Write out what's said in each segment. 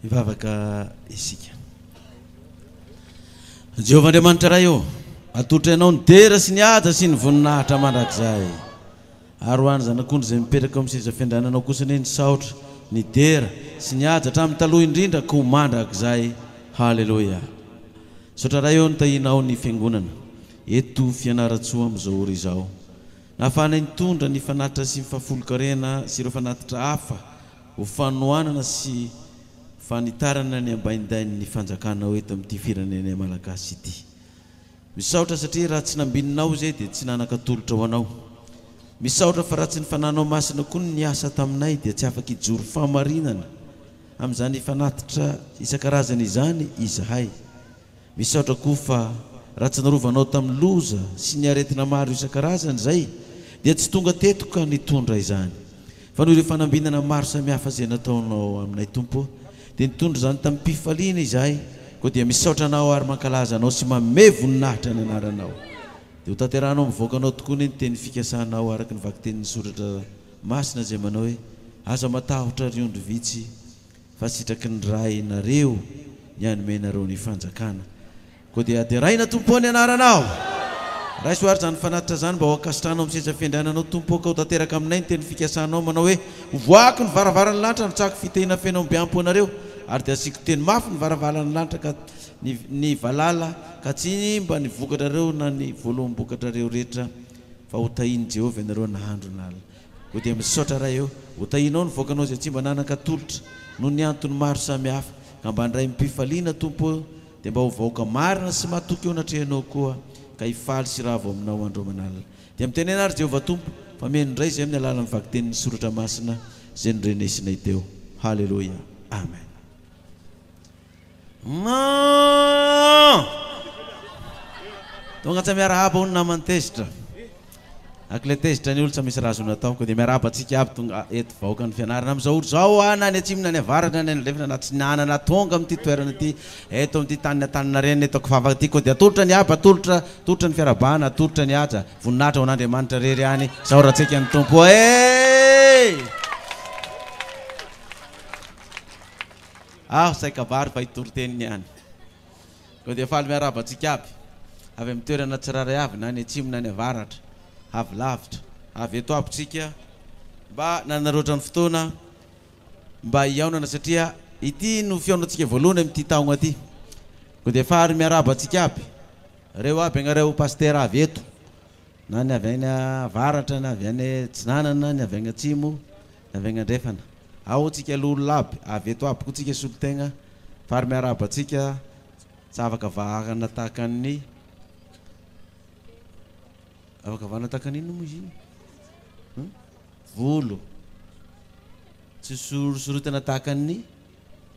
Ivavaka isika. Jehovah Andriamanitra ray io, atotra ianao ny dera sy ny haja sy ny voninahitra mandrakizay. Ary hoany zanak'ondry izay mipetraka amin'ny seza fiandriananao kosa ny saotra ny dera sy ny haja hatramin'ny taloha indrindra ko mandrakizay. Haleluya. Saotra ray io ny tahinao ny fiangonana eto fianaratsoa amin'izao ora izao. Nahafahana nitondra ny fanatitra sy ny fahafolokarena sy ireo fanatitra hafa ho fanohanana sy fanitarana ny ambaindain'ny fanjakanao eto amin'ity firenena malagasy ity. Misaotra satria raha tsy nambininao zay dia tsy nanakatolotra ho anao. Misaotra fa raha tsy ny fananao masina koa ny asa taminay dia tsy afaka hijoro famarinana amin'izany fanatitra isan-karazana izany izahay. Misaotra koa fa raha tsy narovanao tamin'ny loza sy ny aretina maro isan-karazana izay dia tsy tonga teto ka nitondra izany. Fa noho ireo fanambinana maro samihafa izay nataonao aminay Tompo dia nitondra izany tamin'ny mpifaliana izahay, koa dia misaotra anao ary mankalaza anao sy manome voninahitra ny anaranao. Dia ho tanterahanao mivoakanao tokoa ny teny fikasanao araka ny vakitenin'ny soratra masina izay manao hoe aza matahotra riondro vitsy fa sitraky ny ray nareo ny anomenareo ny fanjakana. Koa dia aderaina Tompo ny anaranao. Raha soary zany fanatitra zany mba ho akasitranao amin'ny seza fiandriananao Tompo ka ho tanteraka aminay ny teny fikasanao manao hoe voako ny varavarany lanitra ny tsako fitehina fenao mbiampo anareo ary dia asiko teny mafy ny varavarany lanitra ka ny valala ka tsy mba ny vokatrareo na ny voaloham-bokatrareo rehetra fa ho tahiny Jehovah ianareo nahandro nala. Koa dia misaotra raha eo ho tahinao ny voakanao izay tsy mba nanakatolotra noho ny antony maro samihafa ka mba ndray mipifaliana Tompo dia mba ho vahoaka marina sy matoky eo natrehanao koa ka hifaly sy ravo aminao andro manalina. Dia mitenena ary Jehovah Tompo fa meno indray izay amin'ny alalan'ny vakitenin'ny soratra masina izay norenesinay teo. Haleluya. Amen. Tonga tsy miarahaba hono namany tezitra. Akile tezitra ny olo tsy misy raha azo natao koa dia miarahaba antsika aby tonga eto vahoaka ny fianarana amin'izao olo zao na ny atsimo na ny avaratra na ny alefina na tsy nanana tonga amin'ity toerana ity eto amin'ity tany tanana reny eto akivavaka ity. Koa dia atolotra ny aba, atolotra ny fiarabana, atolotra ny haja, voninahitra ho an'Andriamanitra rery any zao raha tsika ny Tompo. Saika vary fa hitory-teniny ihany. Koa dia faly miarahaba antsika aby avy amin'ny toerana tsiraray avy na ny atsimo na ny avaratra, avy lavitra, avy eto aby tsika mba nanaroatra ny fotoana mba hiaonana satria ity no fiaonantsika voalohany amin'ity taogna ty. Koa dia fary miarahaba antsika aby reo aby agnareo paster avy eto na ny avy any avaratra na avy any Tsinanana ny avy any atsimo na avy any andrefana. Ao tsika lolo aby avy eto aby koa tsika solotegna fary miarahaba antsika tsy afaka vahana tahaka ny afaka vahana tahaka n'ino moa izy volo tsy sorotsorotana tahaka ny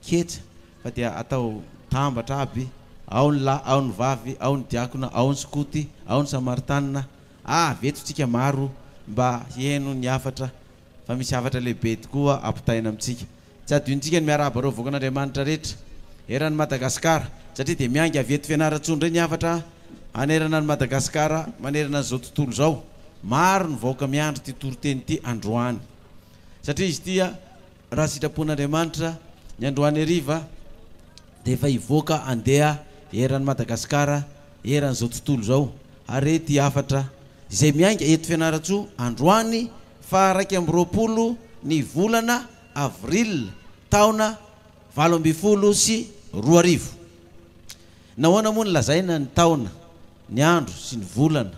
ketsa fa dia atao tambatra aby, ao ny lahy, ao ny vavy, ao ny diakona, ao ny skoty, ao ny samaritanina. Veto tsika maro mba hihaino ny afatra fa misy afatra lehibe tokoa ampitaina amintsika. Tsy adiontsika ny miarahaba reo voakan'Andriamanitra rehetra eran'ny Madagasikara satria dia miangy avy eto Fianarantsoa ny afatra anerana ny Madagasikara manerana an'izao tontolo zao. Maro ny vahoaka miandry ty toriteny ity androany satria izy tia raha sitrapon'Andriamanitra ny androany hariva dia efa hivoaka andeha eran'ny Madagasikara eran'izao tontolo zao. Ary ty afatra izay miainga eto Fianarantsoa androany fa 20 ny volana avril taona 2022. Nahoana moa ny lazaina ny taona, ny andro sy ny volana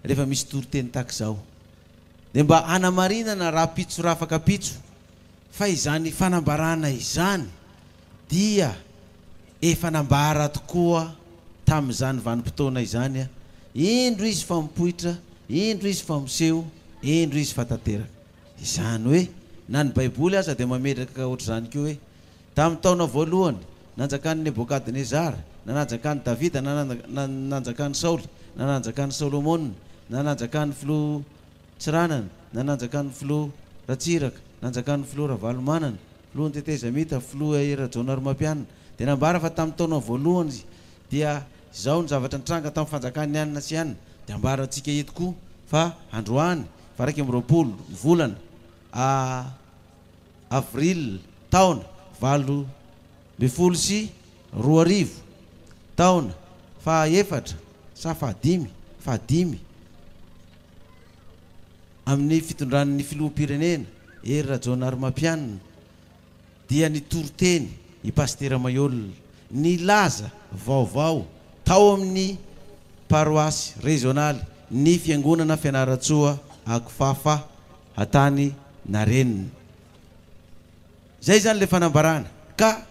rehefa misy toriteny tahaka izao dia mba hanamarinana raha pitso raha afaka pitso fa izany fanambarana izany dia efa nambara tokoa tamin'izany vanim-potoana izany indro izy fa mipoitra, indro izy fa miseho, indro izy fa tanteraka. Izany hoe na ny baiboly aza dia mametraka ohatr'izany koa hoe tamin'ny taona voalohany nanjakan'ny Nebokadnezara na nanjakan'ny Davida na nanjakan'ny Saoly na nanjakan'ny Solomona na nanjakan'ny filoha Tsiranana na nanjakan'ny filoha Ratsiraka, nanjakan'ny filoha Ravalomanana, filoha Tetezamita, filoha Rajaonaromampianina. Dia nambara fa tamin'ny taona voalohany dia izao ny zavatra nitranga tamin'ny fanjakan'ny anina sy anina. Dia ambara antsika eto koa fa androany fa 20 ny volana avril taona mbifolo sy roa arivo taona faefatra sa fahadimy amin'ny fitondran'ny filoham-pirenena ery Rajaonary Mampianina dia nitoroteny i Pastera Mayolina nilaza vaovao tao amin'ny paroasy régionaly ny fiangonana fianaratsoa Akofafa atany Narenina. Zay zany le fanambarana ka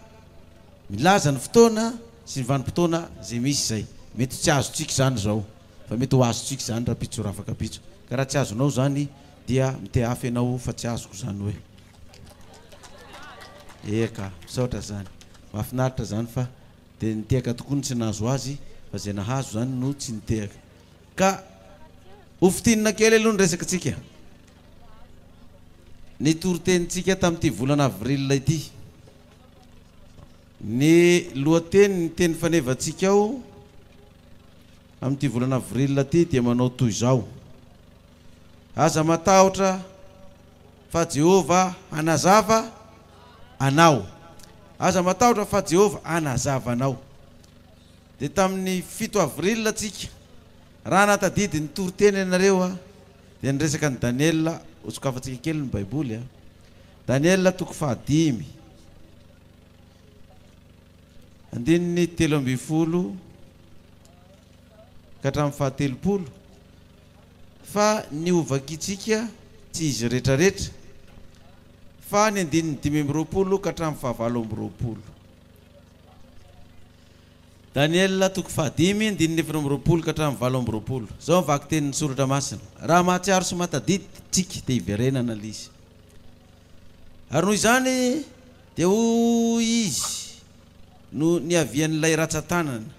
milaza ny fotoana sy ny vanim-potoana zay misy zay. Mety tsy azotsika zany zao fa mety ho azotsika zany raha pitso rafaka pitso ka raha tsy azonao zany dia miteafy anao fa tsy azoko zany hoe eka misaotra zany mahafinaritra zany fa dia nitehaka tokoa ny tsy nahazo azy fa zay nahazo zany no tsy nitehaka ka hofitinina kely aloha ny resakatsika ny torotenitsika tamin'ity volana avril ity ny lohateny ny teny fanevantsika ao amin'ity volana avril ity dia manao toy izao: aza matahotra fa Jehova anazava anao, aza matahotra fa Jehova anazava anao. Dia tamin'ny 7 avril tsika raha natadidy ny toriteny ianareo dia niresaka ny Daniel, osokafantsika kely ny baiboly Daniel 5 andininy 13 ka hatramin'ny 17 fa niovakitsika tsy izy rehetrarehetra fa ny andininy 15 ka hatramin'ny 19. Daniel 5 andininy 19 ka hatramin'ny 20. Zao mivaky tenin'ny soratra masina raha mahatsiaro sy matadidy tsika dia iverenana lizy ary noho izany dia ho izy no niavian'ilay ratsan-tanana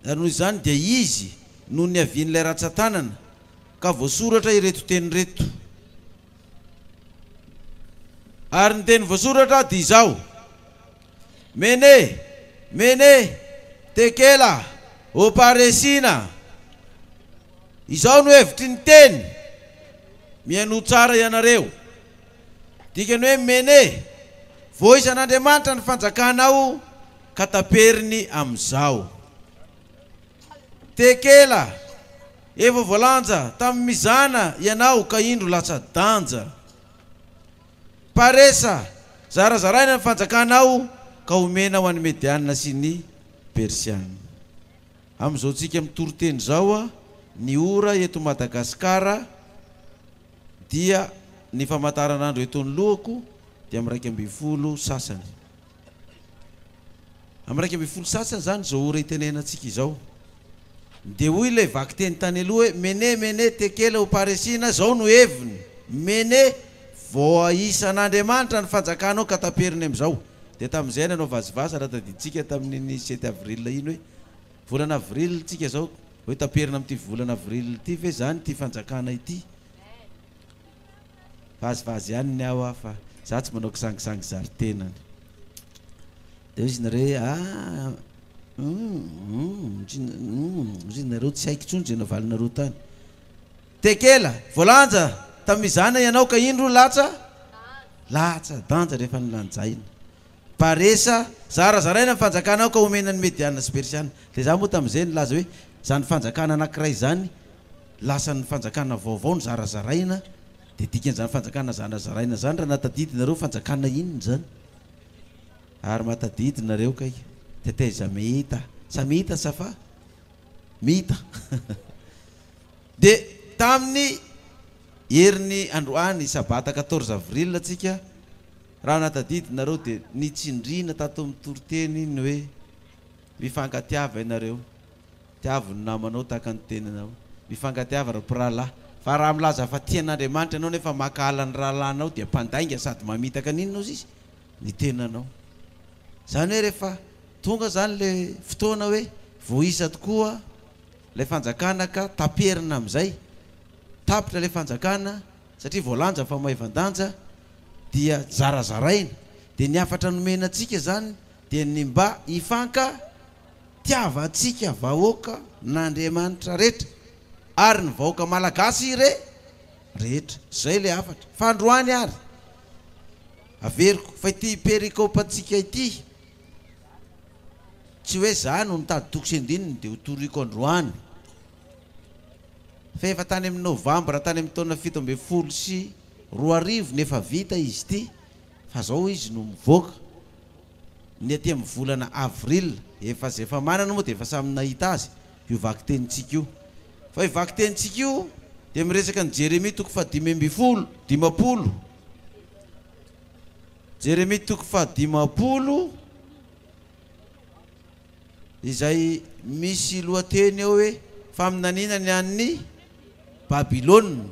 ary noho izany dia izy no niavian'ilay ratsan-tanana ka voasoratra ireto teny reto ary ny teny voasoratra dia izao: mene tekela oparesina. Izao no hevitry ny teny miaino tsara ianareo. Dikany hoe mene voisan'Andriamanitra ny fanjakanao ka taperiny amin'izao. Tekela efa voalanja tamin'ny mizana ianao ka indro latsa danja. Paresa zarazaraina ny fanjakanao ka omena ho an'ny Mediana sy ny Persiana. Amin'izao tsika mitoroteny zao ny ora eto Madagasikara dia ny famantaranandro eto ny lohako dia amin'ny 12 sasany. Amin'ny 12 sasany zany zao ora itenenantsika izao. Dia hoy ilay vaky teny tany aloha hoe mene tekela ho paresina, zao no heviny mene voaisan'Andriamanitra ny fanjakanao ka taperiny amin'izao. Dia tamin'izay nanao vazivasa raha tadiditsika tamin'ny 7 avril iny hoe volana avril tsika zao hoe taperina amin'ity volana avril ity ve zany ty fanjakana ity. Vazivazy ihany ny ao fa za tsy manao kisangisangy zaritenany. Dia izy nareo nareo tsy haiko tsony zay navalinareo tany. Tekela voalanja tamizana ianao ka indro latsa danja rehefa nilanjaina. Paresa zarazaraina ny fanjakanao ka omena ny Mediana sy Persiana. Dia za moa tamin'izay nilaza hoe zany fanjakana anankiray zany lasa ny fanjakana vaovao ny zarazaraina. Dia dikan'izany fanjakana zarazaraina zany raha natadidinareo fanjakana inona zany ary matadidinareo kay teteza mihita sa mihita safa mihita. Dia tamin'ny herin'ny androany sabata 14 avril tsika raha natadidinareo dia nitsindrina tato amin'ny toriteny iny hoe mifankatiava ianareo, tiavy ny namanao tahaka ny teninao, mifankatiava rapiralahy. Fa raha milaza fa tian'Andriamanitra ianao nefa makahala ny rahalahinao dia mpandainga sady mamitaka n'inona ozy izy ny tenanao. Zany hoe rehefa tonga zany le fotoana hoe voisa tokoa lay fanjakana ka taperina amin'izay, tapitra lay fanjakana satria voalanja fa maivandanja dia zarazaraina. Dia ny afatra nomena antsika zany dia ny mba hifankatiava antsika vahoaka n'Andriamanitra rehetra ary ny vahoaka malagasy rehetra. Zay le afatra fandroany averiko fa ity perikopantsika ity tsy hoe zany no nitady tokosy andininy dia ho toriko androany fa efa tany amin'ny novambra tany amin'ny taona 17 sy 2000 nefa vita izy ity fa zao izy no mivoaka ny aty amin'ny volana avril efa manana moa dia efa samy nahita azy io vaky tenintsika io fa io vaky tenintsika io dia miresaka ny Jérémie toko fa 50 Jérémie toko fa 50 izay misy lohateny eo hoe faminanina ny an'ny Babilôna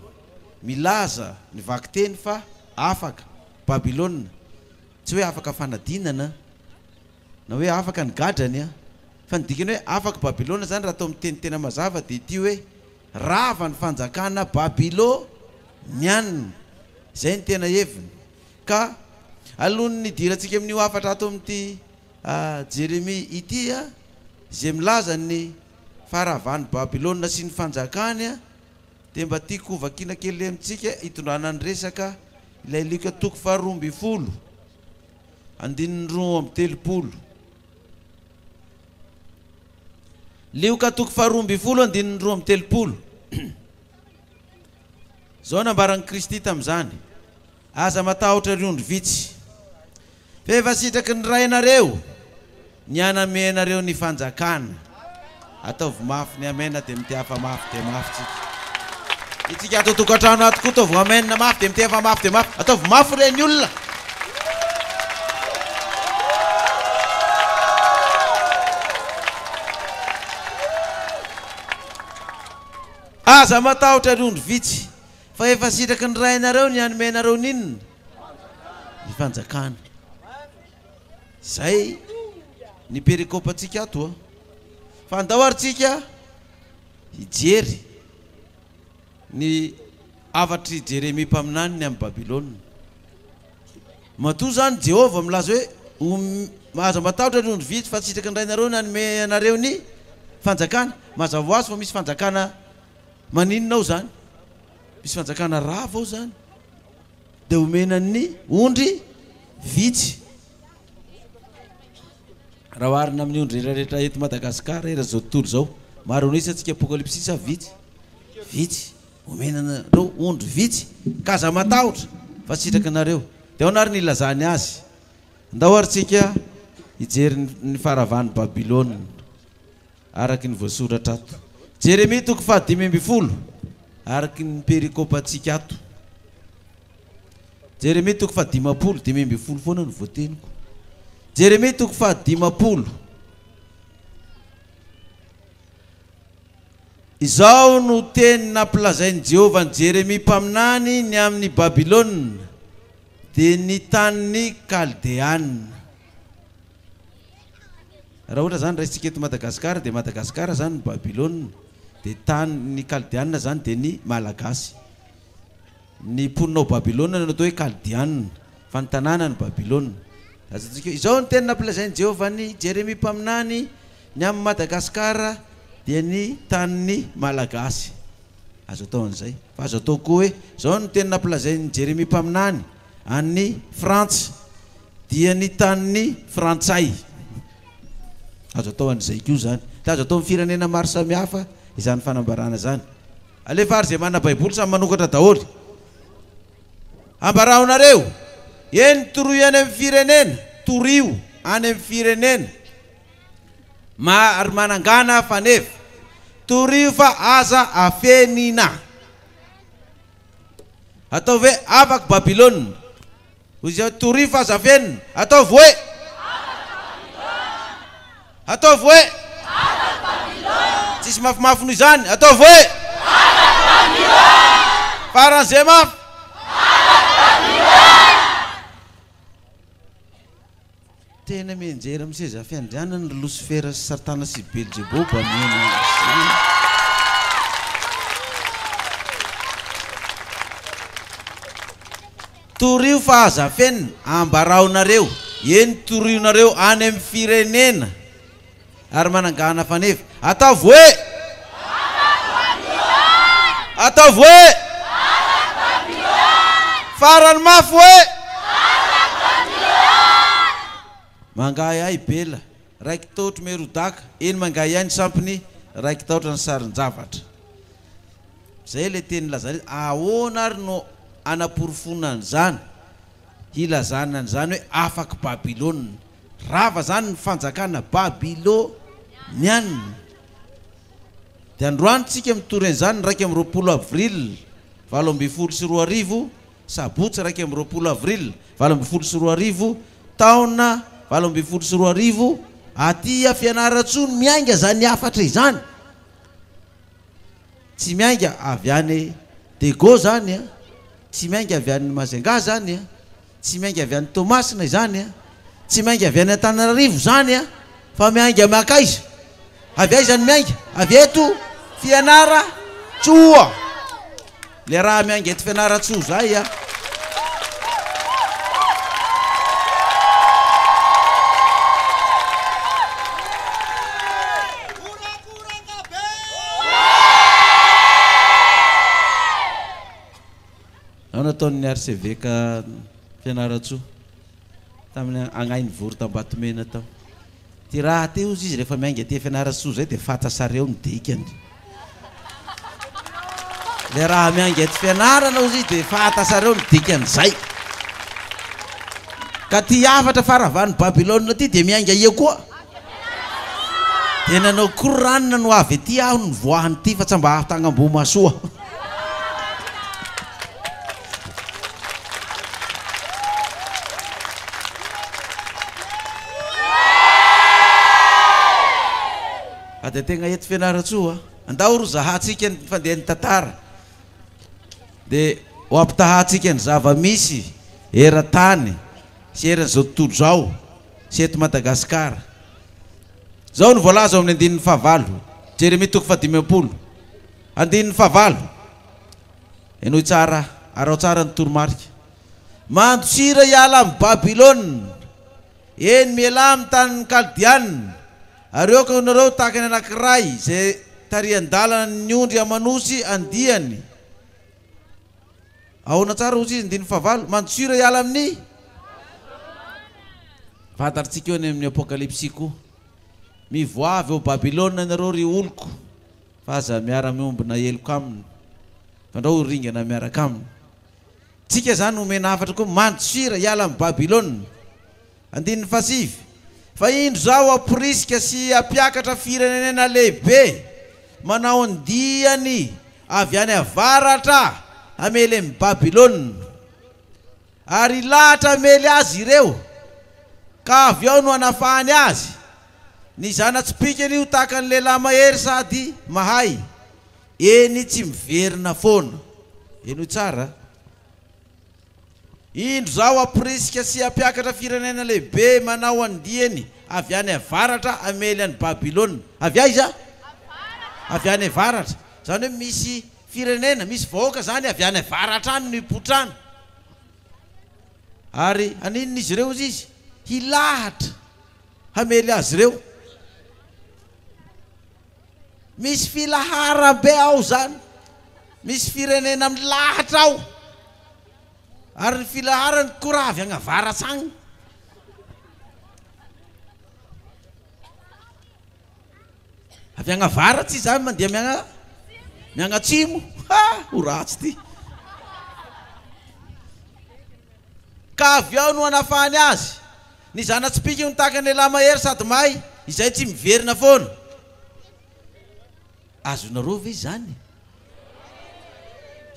milaza ny vaky teny fa afaka Babilôna tsy hoe afaka fanadinana na hoe afaka ny gadrany fa ny dikany hoe afaka Babilôna zany raha atao amin'ny teny tena mazava dia ity hoe rava ny fanjakana Babilôniana zay ny tena heviny ka alohany nidirantsika amin'io afatra ato amin'ity Jérémie ity zay milaza ny faharavany Babilôna sy ny fanjakany dia mba tiako vakiana kely amintsika hitondrana ny resaka ilay lika toko fa 12 andininy 2:30 lioka toko fa 12 andininy 2:30 zao nambaran'i Kristy tamin'izany aza matahotra riondro vitsy fa efa sitraky ny ray nareo ny anamenareo ny fanjakana ataovy mafy ny amena dia mitiafa mafy dia mafy tsika ato tokantrano ato koa ataovy amena mafy dia mitiafa mafy dia mafy ataovy mafy reny olona aza matahotra riondro vitsy fa efa sitraky ny ray nareo ny anomenareo ninona ny fanjakana zay ny perikopantsika ato fa andahoaritsika hijery ny afatry Jérémie mpaminany ny amin'ny Babilôna matoa zany Jehova milaza hoe aza matahotra riondro vitsy fa sitraky ny ray nareo ny anomenareo ny fanjakana mazava ho azy fa misy fanjakana maninona ao zany misy fanjakana rava ao zany dia omenan'ny ondry vitsy raha oharina amin'ny ondry rehetrarehetra eto Madagasikara era zao tontolo zao maro nisy atsika apokalypsisa vitsy omenana reo ondry vitsy ka aza matahotra fa sitraky nareo dia ao nary ny ilazany azy andahoaritsika hijery ny faharavany Babilôna araky ny voasoratra ato Jérémie toko fa 50 araky ny perikopantsika ato Jérémie toko fa 50 foana ny voateniko Jérémie toko fa 50 izao no teny nampilazainy Jehova ny Jérémie mpaminany ny amin'ny Babilôna dia ny tanin'ny Kaldeana raha ohatra zany raisitsika eto Madagasikara dia Madagasikara zany ny Babilôna dia tanin'ny Kaldeana zany dia ny malagasy ny mponinao Babilôna no atao hoe Kaldeana fa ny tanàna ny Babilôna izao ny teny nampilazainy Jehova ny Jérémie mpaminany ny amin'ny Madagasikara dia ny tanin'ny malagasy azo atao an'izay fa azo atao koa hoe izao ny teny nampilazainy Jérémie mpaminany an'ny Frantsa dia ny tanin'ny frantsay azo atao an'izay koa zany dia azo atao amin'ny firenena maro samihafa izany fanambarana zany alefa ary zay manana baiboly samy manokatra daholy ambarahonareo eny toroy any amin'ny firenena torio any amin'ny firenena ary manangana faneva torio fa aza afenina ataovy hoe afaky Babilôna ozy torio fa aza afenina ataovy hoe ataovy hoe tsisy mafimafy noho izany ataovy hoe faran'izay mafy tena menjery amin'ny seza fiandrianana ny Lucifer sy Satana sy Beelzebub amena torio fa aza afenina ambarahonareo eny torionareo any amin'ny firenena ary manangana faneva ataovy hoe ataovy hoe farany mafy hoe mangay ay bela raiky taotry merodaka eny mangay ay ny sampiny raiky taotra ny sarin-javatra zay le teny lazana ahoana ary no anaporofonana zany hilazanany zany hoe afaky Babilôna rava zany ny fanjakana Babilônianina dia androany tsika mitory zany 20 avril 2024 sabotsy 20 avril 2024 taona 2024 aty Fianarantsoa miainga zany afatra izany tsy miainga avy any Dego zany tsy miainga avy any Mazenga zany tsy miainga avy any Tomasina zany tsy miainga avy any Antananarivo zany fa miainga makaiza avy aiza ny miainga avy eto Fianarantsoa le raha miainga eto Fianarantsoa zay nataon'ny RCV ka Fianarantsoa tamin'ny agnainy vory Tambatomena tao ty raha teo izy rehefa miainga ty Fianarantsoa zay dia fatasareo ny dikany le raha miainga ty fianarana izy dia fatasareo ny dikany zay ka ty afatra faravany Babilôna ty dia miainga io koa dia nanao koranina no avy ty aho ny voahany ty fa tsy mba ahatagna-mbo masoa dia tegna eto Fianarantsoa andao ro zahantsika ny fandehan'ny tantara dia ho ampitahantsika ny zava-misy era-tany sy eran'izao tontolo zao sy eto Madagasikara zao ny voalaza amin'ny 15 Jeremia 5:20 15 enoy tsara arao tsara ny toromarika mandosira hiala amin'ny Babilôna eny miala amin'ny tanin'ny Kaldianina ary eo ka nareo tahaka ny anankiray zay tarian-dalana ny ondry amanosy andiany ahoana tsara ozy izy 15 mandosira hiala amin'ny fantaritsika eo any amin'ny apokalypsy koa mivoavy eo Babilôna nareo ry oloko fa aza miara-miombina eloko aminy fandrao ringana miaraka aminy tsika zany omena hafatra koa mandosira hiala amin'ny Babilôna 17 fa indro zao aporisika sy ampiakatra firenena lehibe manao andiany avy any avaratra amely amin'ny Babilôna ary lahatra amely azy ireo ka avy ao no anafahany azy ny zanatsipikany io tahaka ny lehilahy mahery sady mahay eny tsy miverina foana eno tsara indro zao aporisika sy ampiakatra firenena lehibe manao andiany avy any avaratra amely any Babilôna avy aiza avy any avaratra zany hoe misy firenena misy vahoaka zany avy any avaratra any no ipotrana ary aninona izy ireo izy hilahatra hamely azy ireo misy filaharam-be ao zany misy firenena milahatra ao ary ny filaharany koa avy any avaratra agny avy any avaratsy izy zany mandeha miagnatsimo ho ratsy ty ka avy ao no anafahany azy ny zanatsipika no tahaka ny lehilahy mahery sady mahay izay tsy miverina foana azonareo ve zany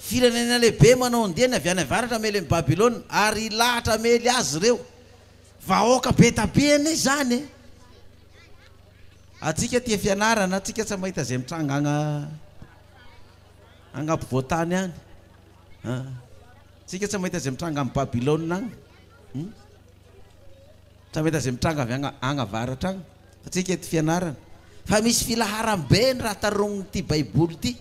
firenena lehibe manao andiany avy any avaratra amely amin'ny Babilôna ary lahatra amely azy ireo vahoaka be tapiany zany atsika tia fianarana atsika tsy mahita zay mitranga agny-povoantany any tsika tsy mahita zay mitranga amin'ny Babilôna agny tsy mahita zay mitranga avy agny avaratra agny atsika eto fianarana fa misy filaharam-be ny raha taron'ity baiboly ty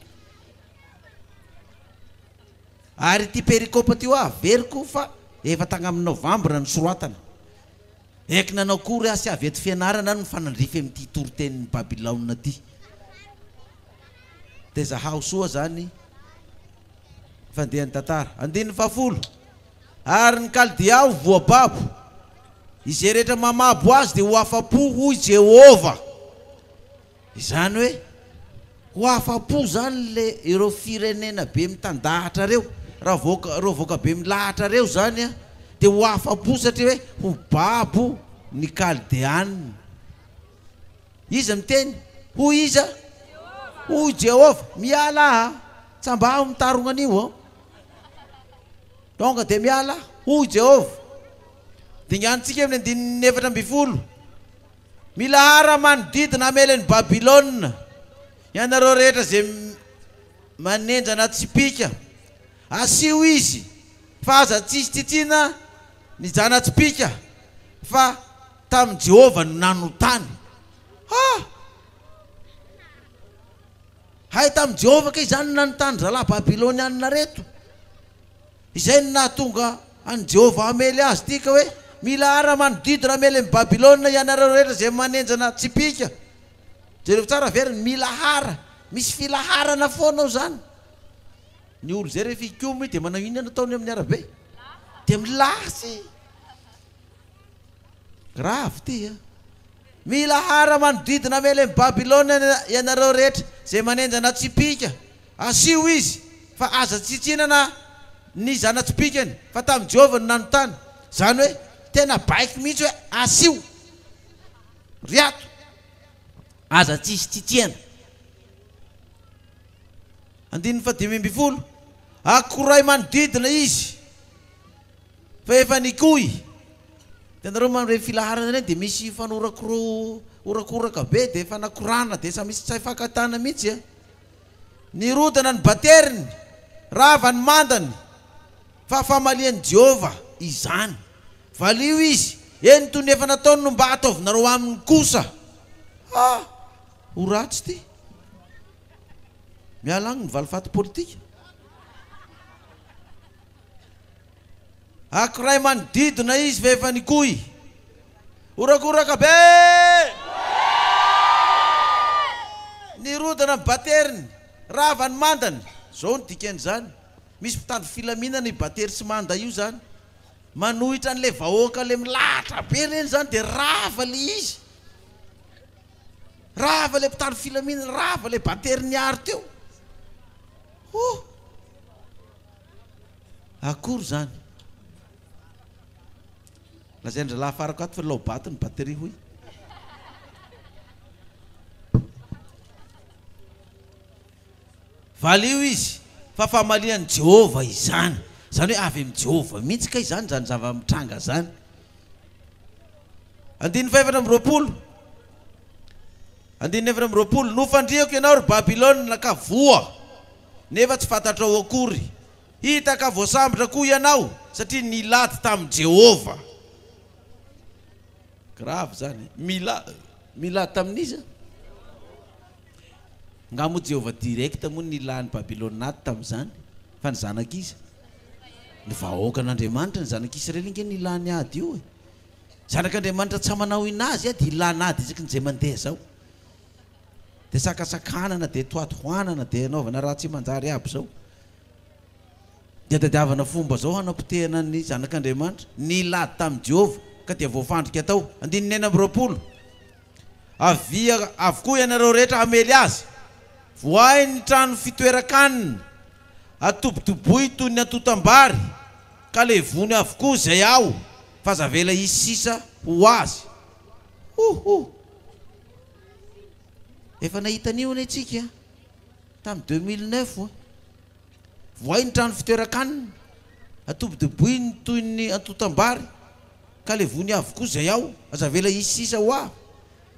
ary ty perikôpa ty ho averiko fa efa tagny amin'ny novambra ny soroatana eky nanao kory asy avy eto fianarana no fanandrify amin'ity torotenin'ny Babilôna ty de zahaho soa zany fandehan'ny tantara 19 ary ny Kaldiao voababo izay rehetra mamabo azy dia ho afa-po hoy Jehova. Izany hoe ho afa-po zany le ireo firenena be mitandahatra reo, raha voaka be milahatra reo zany a, dia ho afa-po satria hoe ho babo ny Kaldeanina. Iza miteny? Hoy iza? Hoy Jehova. Miala tsamba mitarona an'io tonga dia miala. Hoy Jehova. Dingantsika amin'ny 14. Mila hara manodidina amelany Babilôna ianareo rehetra zay manenjana tsipika, asio izy fa aza tsisy titiana ny janatsipika fa tamin'ny Jehova no nanotany. Hay tamin'ny Jehova kay izany nanotany zalahy Babilônianina reto. Izay no nahatonga any Jehova amely azy tika hoe mila hara manodidina amely amin'ny Babilôna ianareo rehetra zay manenjana tsipika. Jereo tsara veriny mila hara, misy filaharana foana zany. Ny olo zay rehefa ikomy dia manao inona nataony amin'ny arabe? Dia milasy. Grave ty mila hara manodidina amely amin'ny Babilôna ianareo rehetra zay manenjana tsipika, asio izy fa aza tsitsinana ny zanatsipikany fa tamin'ny Jehova no nanotany. Zany hoe tena baiky mihitsy hoe asio riato, aza tsisy titiana. 15 akoray manodidina izy fa efa nikoy. Tenareo manre filaharana reny dia misy fanorakoraka be dia efa nakorana dia sa misy tsay fakatana mihitsy nirodana ny bateriny, rava ny mandany fa famalian'i Jehova izany. Valio izy eny toy ny efa nataony no mba ataovinareo aminy kosa. Ho ratsy ty. Miala agny ny valifaty politika. Akoray manodidina izy fa efa nikoy, orakoraka be nirodana ny bateriny, rava ny mandany. Zao ny dikan'izany. Misy mpitandro filaminana i batery sy manda io zany, manohitra an'le vahoaka le milahatra be reny zany dia rava le izy, rava le mpitandro filaminana, rava le batery niary teo. Akory zany? Lazaindra lafarako ato fa lobaty ny batery hoy. Valio izy fa famalian'i Jehova izany. Zany hoe avy amin'ny Jehova mihitsy ka izany zany zava-mitranga zany. 19 nofandriako ianao ry Babilôna ka voa nefa tsy fantatrao akory. Hitaka voasambotra koa ianao satria nilady tamin'i Jehova. Grave zany. Milady tamin'iza? Nga mo Jehova direct mo nilany Babilôna ato tamin'izany fa ny zanak'iza. Ny vahoaka an'Andriamanitra ny zanak'Israely inge nilany ady io. Zanak'Andriamanitra tsy manao inazy dia ilany ady isaky ny zay mandeha zao. Dia sakasakanana dia toatoanana dia anaovana raha tsy manjary aby zao. Dia tadiavana fomba zao hanapotehana ny zanak'Andriamanitra nilady tamin'i Jehova ka dia voafandrika tao. 19 avia avokoa ianareo rehetra hamely azy. Voay ny trano fitoeran-kanina, atobotoboy toy ny atotam-bary ka levony avokoa zay ao fa zavela isy sisa ho azy. Efa nahita an'io anie tsika tamin'ny 2009. Voay ny trano fitoeran-kanina, atobotoboy toy ny atotam-bary ka levony avokoa zay ao fa zavela isy sisa ho azy.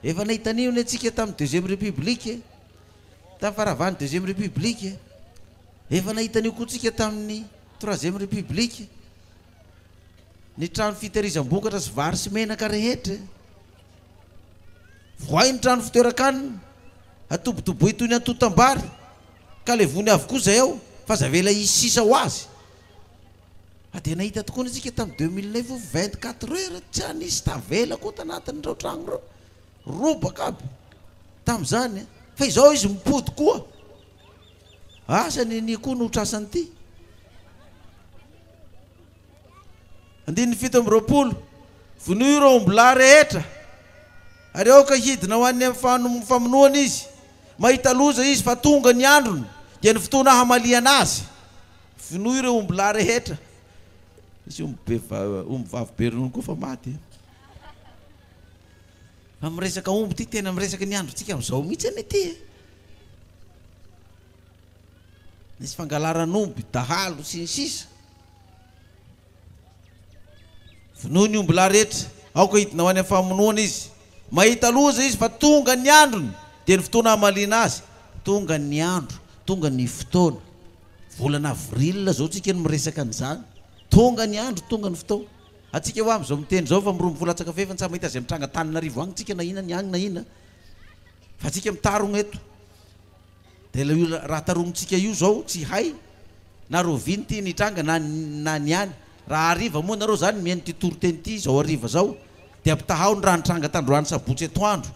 Efa nahita an'io anie tsika tamin'ny 2e République, tamin'ny faravany 2e République. Efa nahita an'io koa tsika tamin'ny 3e République. Ny trano fitehirizam-bokatra sy vary sy menaka rehetra. Voay ny trano fitoeran-kanina, atobotoboy toy ny atotam-bary ka levony avokoa zay ao fa zavela isy sisa ho azy. Dia nahita tokoa antsika tamin'ny 2009 24 heures tsy anisy tavela koa tanatin'ireo trano reo, robaka aby tamin'izany. Fa izao izy mipody koa. Asany ny koa no trasany ty. 17 vonoy ireo ombilà rehetra areo ka hidina ho an'ny famonoana izy mahita loza izy fa tonga ny androny dia ny fotoana hamaliana azy vonoy ireo ombilà rehetra isy omby vavy be ronono koa fa maty fa miresaka omby ty tena miresaka ny androntsika am'izao mihitsy any ty nisy fangalaran'omby dahalo sy ny sisa vonoy ny ombilà rehetra aoka hidina ho any amin'ny famonoana izy mahita loza izy fa tonga ny androny dia ny fotoana hamaliana azy tonga ny andro tonga ny fotoana volana avril zao tsika no miresaka an'izany tonga ny andro tonga ny fotoana atsika ho am'izao miteny zao fa miroa mivolatsaka fefa ny sa mahita zay mitranga Tananarivo agny tsika na ina ny agny na ina fa tsika mitarogna eto dia la io raha tarognontsika io zao tsy hay na roviny ty nitranga na ny any raha ariva moa nareo zany mihaino ty toroteny ty zao ariva zao dia ampitahao ny raha nitranga tandroany sabotsy etoandro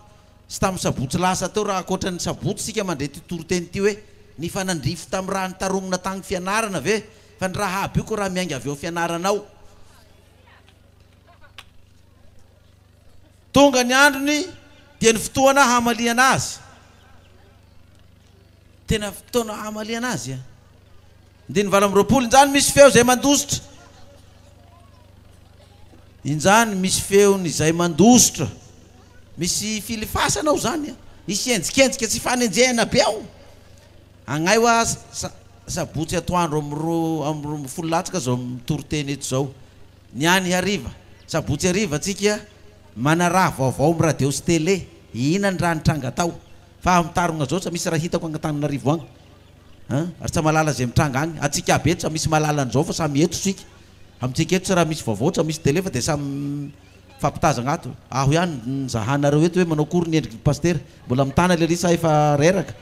sy tamin'ny sabotsy lasa teo raha akoatra ny sabotsy sika mandray ty toroteny ty hoe ny fanandrify tamin'ny raha nitarognona tagny fianarana ve fa ny raha aby io ko raha miainga avy eo fianaranao tonga ny androny dia ny fotoana hamaliana azy tena fotoana hamaliana azy ndiny vala am'roapolo injany misy feo zay mandositra injany misy feony zay mandositra misy filifasanao zany isy enjikenzika tsy fanenjehana be ao agnay hoa sabotsy atoandro am'ro folo latsaka zao mitoroteny eto zao ny any hariva sabotsy hariva tsika manaraha vaovao mi radio sy télé ina ny raha nitranga tao fa mitarogna zao tsa misy raha hitako Antananarivo agny ary tsa malala zay mitranga agny atsika aby eto tsa misy malala an'izao fa samy eto sika amitsika eto tsa raha misy vaovao tsa misy télé fa dia samy fampitazagna ato aho ihany nizahanareo eto hoe manao kory ny endriky paster mbola mitana le risa efa reraka